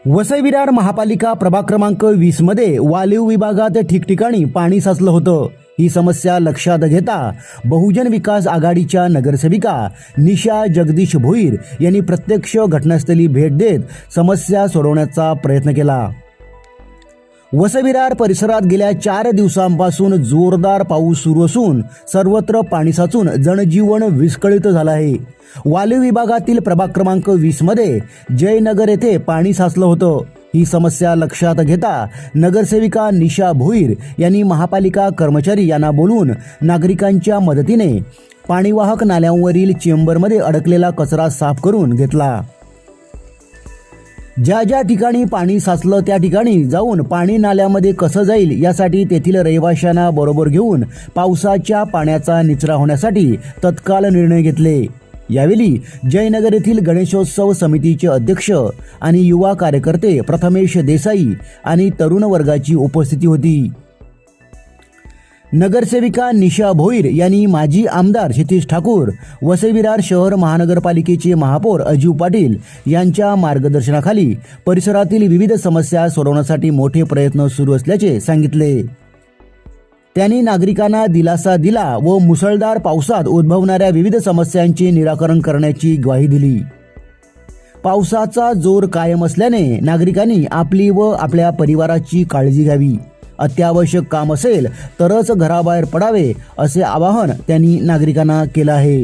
वसई विरार महापालिका प्रभाग क्रमांक 20 मध्ये वालीव विभागात ठिकठिकाणी पाणी साचलं होतं। ही समस्या लक्षात घेता बहुजन विकास आघाडीच्या नगरसेविका निशा जगदीश भोईर यांनी प्रत्यक्ष घटनास्थळी भेट देत समस्या सोडवण्याचा प्रयत्न केला। वसई विरार परिसरात गेल्या 4 दिवसांपासून जोरदार पाऊस सुरू असून सर्वत्र पाणी साचून जनजीवन विस्कळीत झालं आहे। वालीव विभागातील प्रभाग क्रमांक 20 मध्ये जयनगर येथे पाणी साचलं होतं। ही समस्या लक्षात घेता नगरसेविका निशा भोईर यांनी महापालिका कर्मचारी यांना बोलून नागरिकांच्या मदतीने पाणीवाहक नाल्यांवरील चेंबरमध्ये अडकलेला कचरा साफ करून घेतला। ज्या ज्या ठिकाणी पाणी साचलं त्या ठिकाणी जाऊन पाणी नाल्यामध्ये कसं जाईल यासाठी तेथील रहिवाशांना बरोबर घेऊन पावसाच्या पाण्याचा निचरा होण्यासाठी तत्काळ निर्णय घेतले। यावेळी जयनगर येथील गणेशोत्सव समितीचे अध्यक्ष आणि युवा कार्यकर्ते प्रथमेश देसाई आणि तरुण वर्गाची उपस्थिती होती। नगरसेविका निशा भोईर यांनी माजी आमदार क्षितिज ठाकूर, वसई विरार शहर महानगरपालिकेचे महापौर अजीव पाटील यांच्या मार्गदर्शनाखाली परिसरातील विविध समस्या सोडवण्यासाठी मोठे प्रयत्न सुरू असल्याचे सांगितले। त्यांनी नागरिकांना दिलासा दिला व मुसळधार पावसात उद्भवणाऱ्या विविध समस्यांचे निराकरण करण्याची ग्वाही दिली। पावसाचा जोर कायम असल्याने नागरिकांनी आपली व आपल्या परिवाराची काळजी घ्यावी। अत्यावश्यक काम असेल तरच घराबाहेर पडावे असे आवाहन त्यांनी नागरिकांना केलं आहे।